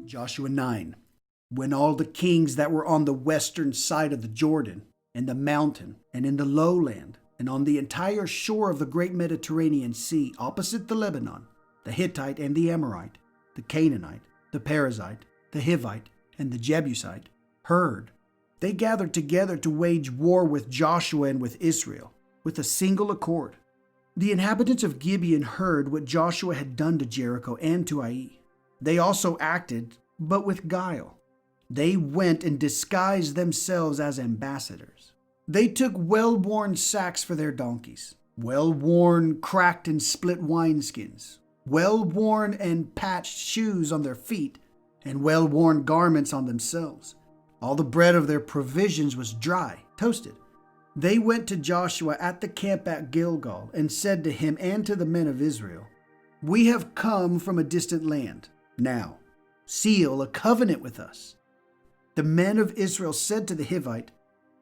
Joshua 9. When all the kings that were on the western side of the Jordan, and the mountain, and in the lowland, and on the entire shore of the great Mediterranean Sea, opposite the Lebanon, the Hittite and the Amorite, the Canaanite, the Perizzite, the Hivite, and the Jebusite, heard, they gathered together to wage war with Joshua and with Israel, with a single accord. The inhabitants of Gibeon heard what Joshua had done to Jericho and to Ai. They also acted, but with guile. They went and disguised themselves as ambassadors. They took well-worn sacks for their donkeys, well-worn, cracked and split wineskins, well-worn and patched shoes on their feet, and well-worn garments on themselves. All the bread of their provisions was dry, toasted. They went to Joshua at the camp at Gilgal and said to him and to the men of Israel, "We have come from a distant land. Now, seal a covenant with us." The men of Israel said to the Hivite,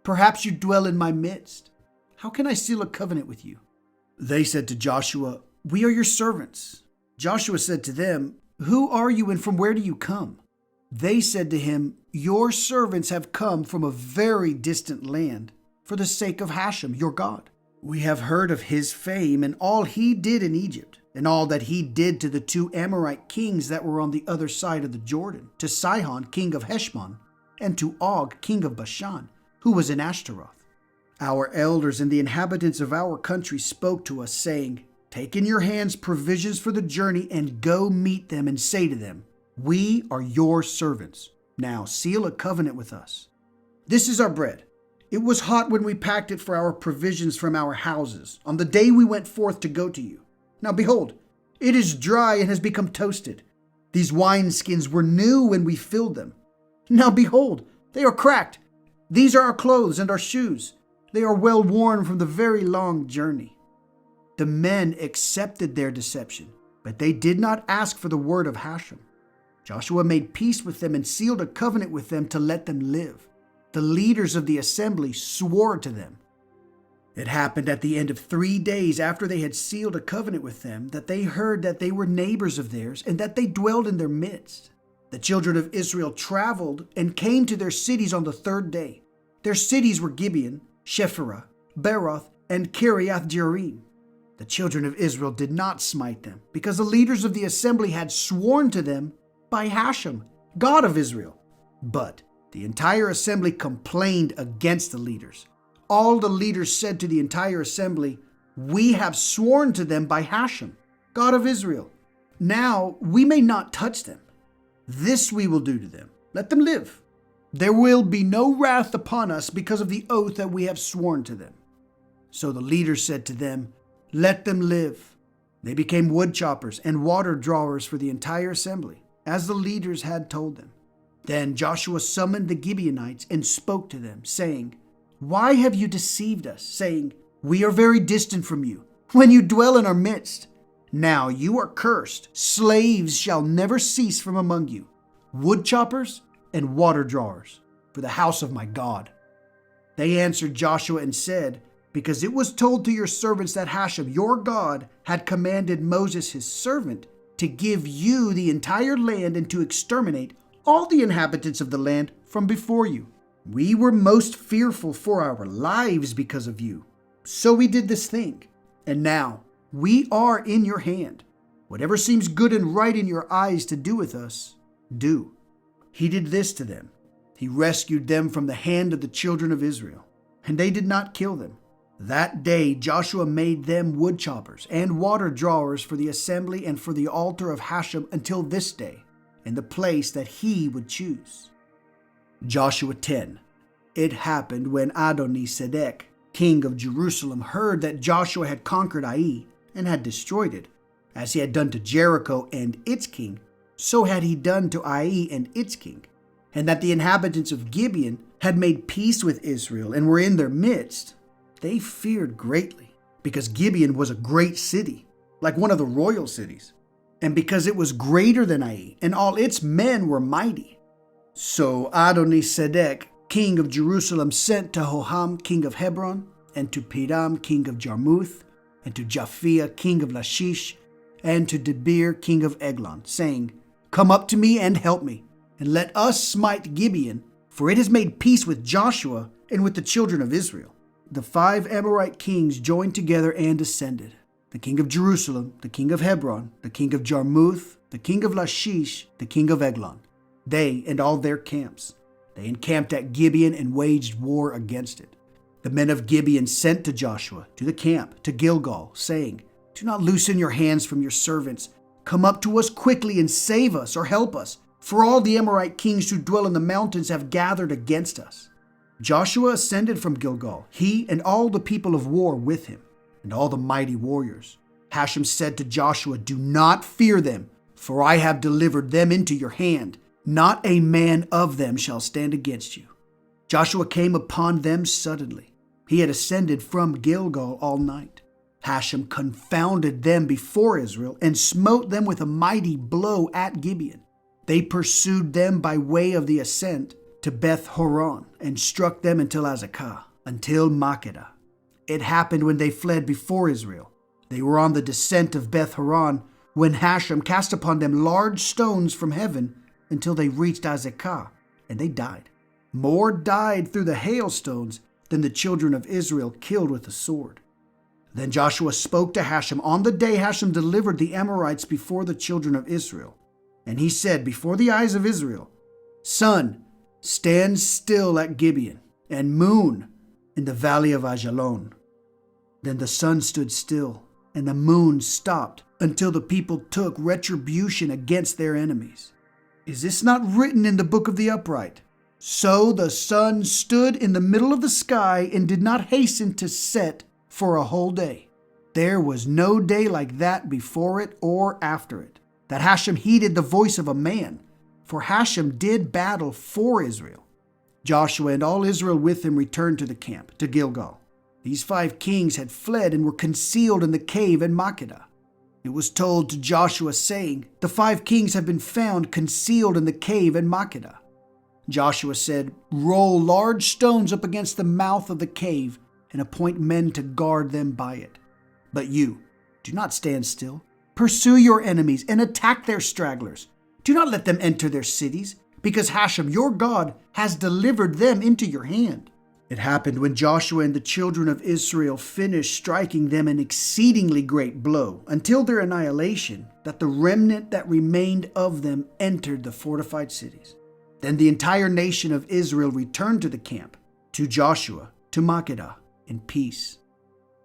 "Perhaps you dwell in my midst. How can I seal a covenant with you?" They said to Joshua, "We are your servants." Joshua said to them, "Who are you and from where do you come?" They said to him, "Your servants have come from a very distant land for the sake of Hashem, your God. We have heard of his fame and all he did in Egypt, and all that he did to the two Amorite kings that were on the other side of the Jordan, to Sihon, king of Heshbon, and to Og, king of Bashan, who was in Ashtaroth. Our elders and the inhabitants of our country spoke to us, saying, 'Take in your hands provisions for the journey and go meet them and say to them, "We are your servants. Now seal a covenant with us." This is our bread. It was hot when we packed it for our provisions from our houses, on the day we went forth to go to you. Now behold, it is dry and has become toasted. These wineskins were new when we filled them. Now behold, they are cracked. These are our clothes and our shoes. They are well worn from the very long journey." The men accepted their deception, but they did not ask for the word of Hashem. Joshua made peace with them and sealed a covenant with them to let them live. The leaders of the assembly swore to them. It happened at the end of 3 days after they had sealed a covenant with them that they heard that they were neighbors of theirs and that they dwelled in their midst. The children of Israel traveled and came to their cities on the 3rd day. Their cities were Gibeon, Shephirah, Beroth, and Kiriath Jearim. The children of Israel did not smite them, because the leaders of the assembly had sworn to them by Hashem, God of Israel. But the entire assembly complained against the leaders. All the leaders said to the entire assembly, "We have sworn to them by Hashem, God of Israel. Now we may not touch them. This we will do to them. Let them live. There will be no wrath upon us because of the oath that we have sworn to them." So the leaders said to them, "Let them live." They became wood choppers and water drawers for the entire assembly, as the leaders had told them. Then Joshua summoned the Gibeonites and spoke to them, saying, "Why have you deceived us, saying, 'We are very distant from you,' when you dwell in our midst? Now you are cursed. Slaves shall never cease from among you, wood choppers and water drawers, for the house of my God." They answered Joshua and said, "Because it was told to your servants that Hashem, your God, had commanded Moses his servant to give you the entire land and to exterminate all the inhabitants of the land from before you. We were most fearful for our lives because of you. So we did this thing. And now we are in your hand. Whatever seems good and right in your eyes to do with us, do." He did this to them. He rescued them from the hand of the children of Israel, and they did not kill them. That day Joshua made them wood choppers and water drawers for the assembly and for the altar of Hashem until this day, in the place that he would choose. Joshua 10. It happened when Adoni-Sedek, king of Jerusalem, heard that Joshua had conquered Ai and had destroyed it. As he had done to Jericho and its king, so had he done to Ai and its king, and that the inhabitants of Gibeon had made peace with Israel and were in their midst. They feared greatly, because Gibeon was a great city, like one of the royal cities, and because it was greater than Ai, and all its men were mighty. So Adoni-Sedek, king of Jerusalem, sent to Hoham, king of Hebron, and to Piram, king of Jarmuth, and to Japhia, king of Lachish, and to Debir, king of Eglon, saying, "Come up to me and help me, and let us smite Gibeon, for it has made peace with Joshua and with the children of Israel." The 5 Amorite kings joined together and ascended: the king of Jerusalem, the king of Hebron, the king of Jarmuth, the king of Lachish, the king of Eglon, they and all their camps. They encamped at Gibeon and waged war against it. The men of Gibeon sent to Joshua, to the camp, to Gilgal, saying, "Do not loosen your hands from your servants. Come up to us quickly and save us or help us, for all the Amorite kings who dwell in the mountains have gathered against us." Joshua ascended from Gilgal, he and all the people of war with him, and all the mighty warriors. Hashem said to Joshua, "Do not fear them, for I have delivered them into your hand. Not a man of them shall stand against you." Joshua came upon them suddenly. He had ascended from Gilgal all night. Hashem confounded them before Israel and smote them with a mighty blow at Gibeon. They pursued them by way of the ascent to Beth Horon and struck them until Azekah, until Makkedah. It happened when they fled before Israel. They were on the descent of Beth Horon when Hashem cast upon them large stones from heaven until they reached Azekah, and they died. More died through the hailstones than the children of Israel killed with the sword. Then Joshua spoke to Hashem on the day Hashem delivered the Amorites before the children of Israel. And he said before the eyes of Israel, "Sun, stand still at Gibeon, and moon in the valley of Ajalon." Then the sun stood still, and the moon stopped until the people took retribution against their enemies. Is this not written in the book of the upright? So the sun stood in the middle of the sky and did not hasten to set for a whole day. There was no day like that before it or after it, that Hashem heeded the voice of a man, for Hashem did battle for Israel. Joshua and all Israel with him returned to the camp, to Gilgal. These 5 kings had fled and were concealed in the cave in Makkedah. It was told to Joshua, saying, "The 5 kings have been found concealed in the cave in Makkedah." Joshua said, "Roll large stones up against the mouth of the cave and appoint men to guard them by it. But you, do not stand still. Pursue your enemies and attack their stragglers. Do not let them enter their cities, because Hashem, your God, has delivered them into your hand." It happened when Joshua and the children of Israel finished striking them an exceedingly great blow until their annihilation, that the remnant that remained of them entered the fortified cities. Then the entire nation of Israel returned to the camp, to Joshua, to Makkedah, in peace.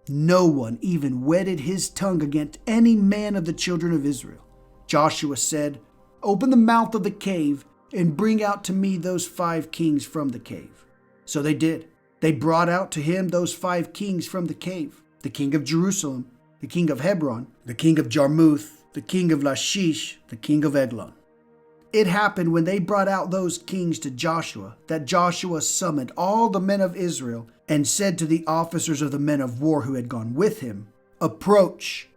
No one even wetted his tongue against any man of the children of Israel. Joshua said, "Open the mouth of the cave and bring out to me those 5 kings from the cave." So they did. They brought out to him those 5 kings from the cave: the king of Jerusalem, the king of Hebron, the king of Jarmuth, the king of Lachish, the king of Eglon. It happened when they brought out those kings to Joshua, that Joshua summoned all the men of Israel and said to the officers of the men of war who had gone with him, "Approach,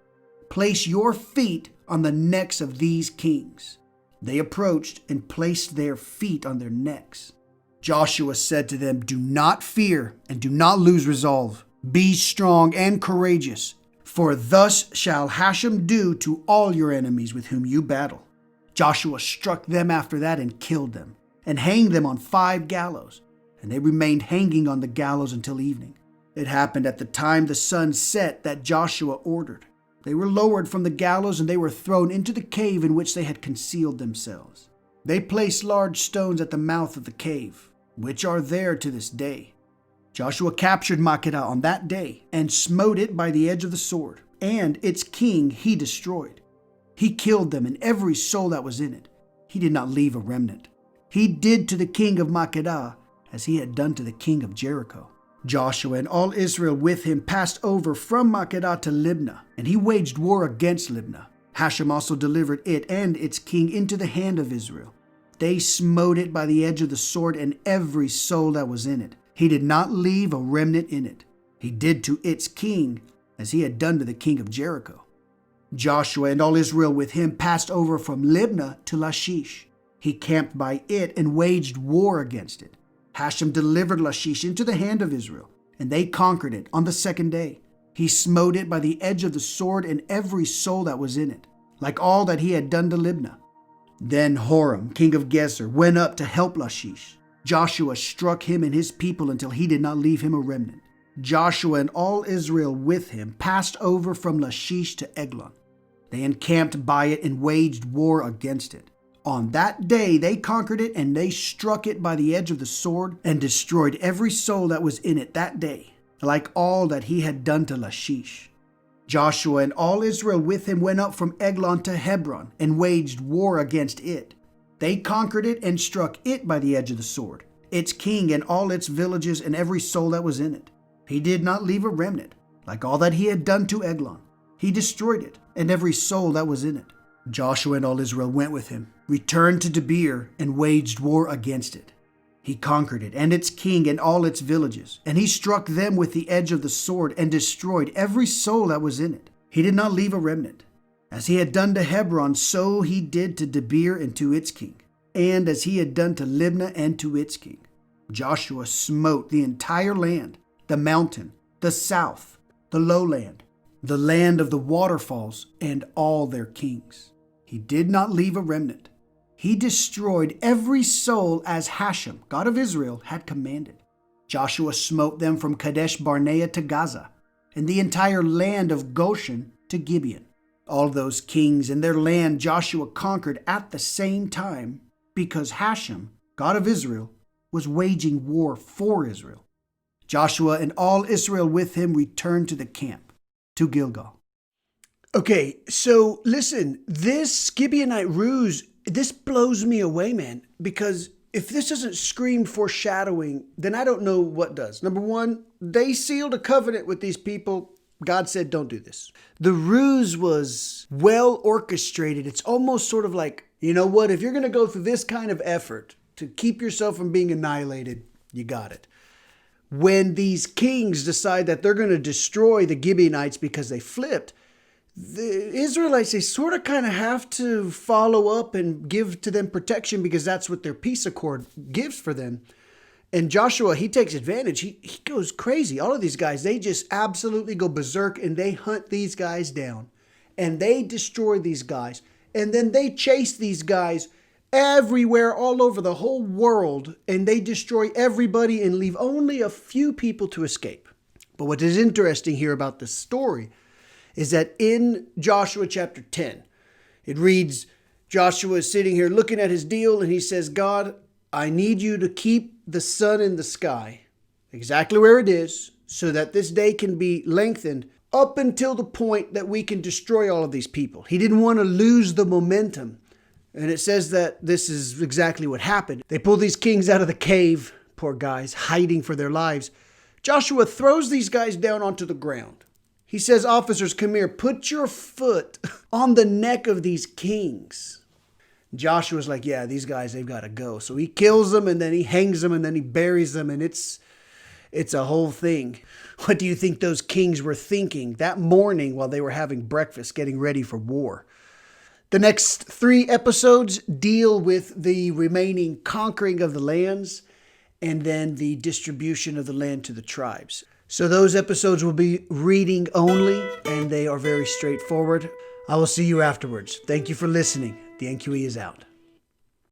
place your feet on the necks of these kings." They approached and placed their feet on their necks. Joshua said to them, "Do not fear and do not lose resolve. Be strong and courageous, for thus shall Hashem do to all your enemies with whom you battle." Joshua struck them after that and killed them, and hanged them on 5 gallows, and they remained hanging on the gallows until evening. It happened at the time the sun set that Joshua ordered. They were lowered from the gallows, and they were thrown into the cave in which they had concealed themselves. They placed large stones at the mouth of the cave, which are there to this day. Joshua captured Makkedah on that day and smote it by the edge of the sword, and its king he destroyed. He killed them and every soul that was in it. He did not leave a remnant. He did to the king of Makkedah as he had done to the king of Jericho. Joshua and all Israel with him passed over from Makkedah to Libnah, and he waged war against Libnah. Hashem also delivered it and its king into the hand of Israel. They smote it by the edge of the sword and every soul that was in it. He did not leave a remnant in it. He did to its king as he had done to the king of Jericho. Joshua and all Israel with him passed over from Libnah to Lachish. He camped by it and waged war against it. Hashem delivered Lachish into the hand of Israel, and they conquered it on the 2nd day. He smote it by the edge of the sword and every soul that was in it, like all that he had done to Libnah. Then Horam, king of Gezer, went up to help Lachish. Joshua struck him and his people until he did not leave him a remnant. Joshua and all Israel with him passed over from Lachish to Eglon. They encamped by it and waged war against it. On that day they conquered it, and they struck it by the edge of the sword and destroyed every soul that was in it that day, like all that he had done to Lachish. Joshua and all Israel with him went up from Eglon to Hebron and waged war against it. They conquered it and struck it by the edge of the sword, its king and all its villages and every soul that was in it. He did not leave a remnant, like all that he had done to Eglon. He destroyed it and every soul that was in it. Joshua and all Israel went with him, returned to Gibeon, and waged war against it. He conquered it and its king and all its villages, and he struck them with the edge of the sword and destroyed every soul that was in it. He did not leave a remnant. As he had done to Hebron, so he did to Gibeon and to its king, and as he had done to Libnah and to its king. Joshua smote the entire land, the mountain, the south, the lowland, the land of the waterfalls, and all their kings. He did not leave a remnant. He destroyed every soul as Hashem, God of Israel, had commanded. Joshua smote them from Kadesh Barnea to Gaza, and the entire land of Goshen to Gibeon. All those kings and their land Joshua conquered at the same time, because Hashem, God of Israel, was waging war for Israel. Joshua and all Israel with him returned to the camp, to Gilgal. Okay, so listen, this Gibeonite ruse, this blows me away, man, because if this doesn't scream foreshadowing, then I don't know what does. Number one, they sealed a covenant with these people. God said, don't do this. The ruse was well orchestrated. It's almost sort of like, you know what, if you're going to go through this kind of effort to keep yourself from being annihilated, you got it. When these kings decide that they're going to destroy the Gibeonites because they flipped, the Israelites, they sort of kind of have to follow up and give to them protection because that's what their peace accord gives for them. And Joshua, he takes advantage. He goes crazy. All of these guys, they just absolutely go berserk and they hunt these guys down. And they destroy these guys. And then they chase these guys everywhere, all over the whole world. And they destroy everybody and leave only a few people to escape. But what is interesting here about this story is that in Joshua chapter 10, it reads, Joshua is sitting here looking at his deal and he says, God, I need you to keep the sun in the sky exactly where it is so that this day can be lengthened up until the point that we can destroy all of these people. He didn't want to lose the momentum. And it says that this is exactly what happened. They pull these kings out of the cave, poor guys, hiding for their lives. Joshua throws these guys down onto the ground. He says, officers, come here, put your foot on the neck of these kings. Joshua's like, yeah, these guys, they've got to go. So he kills them and then he hangs them and then he buries them. And it's a whole thing. What do you think those kings were thinking that morning while they were having breakfast, getting ready for war? The next 3 episodes deal with the remaining conquering of the lands and then the distribution of the land to the tribes. So those episodes will be reading only and they are very straightforward. I will see you afterwards. Thank you for listening. The NQE is out.